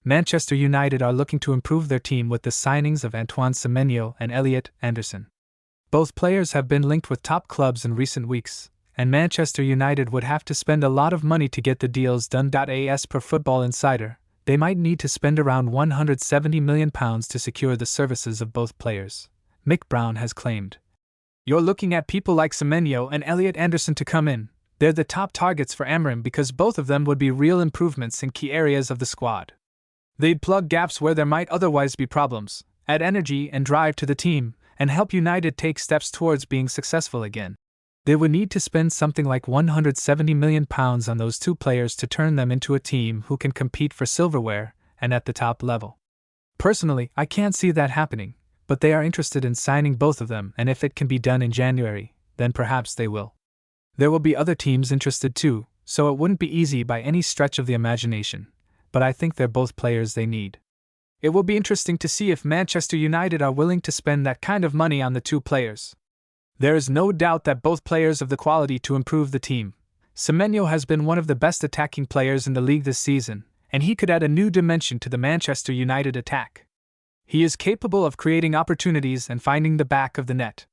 Manchester United are looking to improve their team with the signings of Antoine Semenyo and Elliot Anderson. Both players have been linked with top clubs in recent weeks, and Manchester United would have to spend a lot of money to get the deals done. As per Football Insider, they might need to spend around £170 million to secure the services of both players, Mick Brown has claimed. You're looking at people like Semenyo and Elliot Anderson to come in. They're the top targets for Amorim because both of them would be real improvements in key areas of the squad. They'd plug gaps where there might otherwise be problems, add energy and drive to the team, and help United take steps towards being successful again. They would need to spend something like £170 million on those two players to turn them into a team who can compete for silverware and at the top level. Personally, I can't see that happening, but they are interested in signing both of them, and if it can be done in January, then perhaps they will. There will be other teams interested too, so it wouldn't be easy by any stretch of the imagination, but I think they're both players they need. It will be interesting to see if Manchester United are willing to spend that kind of money on the two players. There is no doubt that both players have the quality to improve the team. Semenyo has been one of the best attacking players in the league this season, and he could add a new dimension to the Manchester United attack. He is capable of creating opportunities and finding the back of the net.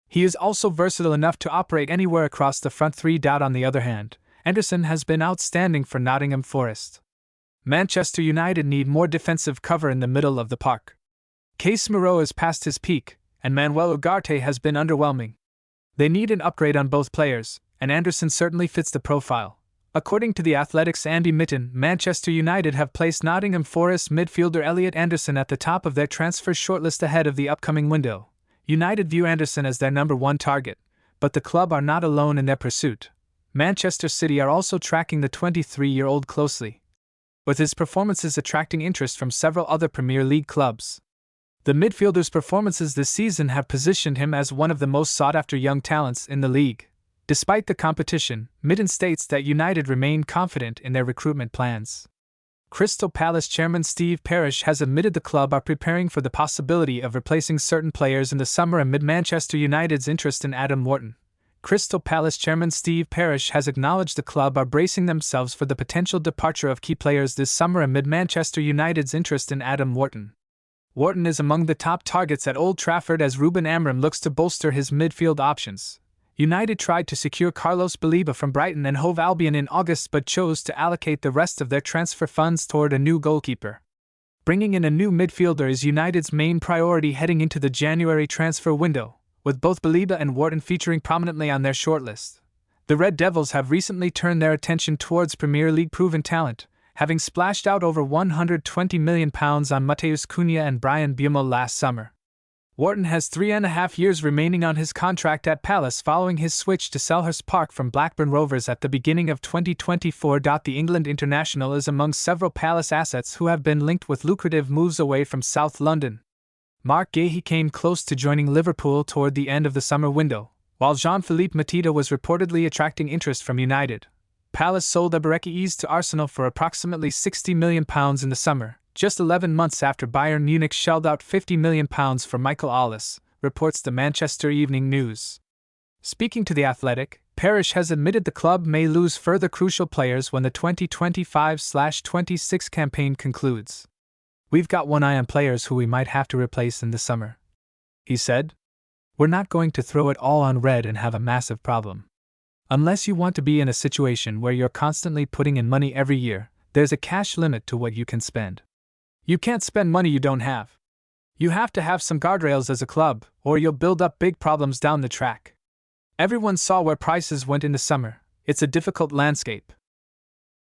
He is also versatile enough to operate anywhere across the front three. On the other hand, Anderson has been outstanding for Nottingham Forest. Manchester United need more defensive cover in the middle of the park. Casemiro is past his peak, and Manuel Ugarte has been underwhelming. They need an upgrade on both players, and Anderson certainly fits the profile. According to The Athletic's Andy Mitten, Manchester United have placed Nottingham Forest midfielder Elliot Anderson at the top of their transfer shortlist ahead of the upcoming window. United view Anderson as their number one target, but the club are not alone in their pursuit. Manchester City are also tracking the 23-year-old closely, with his performances attracting interest from several other Premier League clubs. The midfielder's performances this season have positioned him as one of the most sought-after young talents in the league. Despite the competition, Mitten states that United remain confident in their recruitment plans. Crystal Palace chairman Steve Parish has admitted the club are preparing for the possibility of replacing certain players in the summer amid Manchester United's interest in Adam Wharton. Crystal Palace chairman Steve Parish has acknowledged the club are bracing themselves for the potential departure of key players this summer amid Manchester United's interest in Adam Wharton. Wharton is among the top targets at Old Trafford as Ruben Amorim looks to bolster his midfield options. United tried to secure Carlos Beleba from Brighton and Hove Albion in August but chose to allocate the rest of their transfer funds toward a new goalkeeper. Bringing in a new midfielder is United's main priority heading into the January transfer window, with both Beleba and Wharton featuring prominently on their shortlist. The Red Devils have recently turned their attention towards Premier League proven talent, having splashed out over £120 million on Matheus Cunha and Brian Mbeumo last summer. Wharton has 3.5 years remaining on his contract at Palace following his switch to Selhurst Park from Blackburn Rovers at the beginning of 2024. The England international is among several Palace assets who have been linked with lucrative moves away from South London. Mark Guéhi came close to joining Liverpool toward the end of the summer window, while Jean-Philippe Mateta was reportedly attracting interest from United. Palace sold Eberechi to Arsenal for approximately £60 million in the summer, just 11 months after Bayern Munich shelled out £50 million for Michael Ollis, reports the Manchester Evening News. Speaking to The Athletic, Parish has admitted the club may lose further crucial players when the 2025-26 campaign concludes. "We've got one eye on players who we might have to replace in the summer," he said. "We're not going to throw it all on red and have a massive problem. Unless you want to be in a situation where you're constantly putting in money every year, there's a cash limit to what you can spend. You can't spend money you don't have. You have to have some guardrails as a club, or you'll build up big problems down the track. Everyone saw where prices went in the summer. It's a difficult landscape.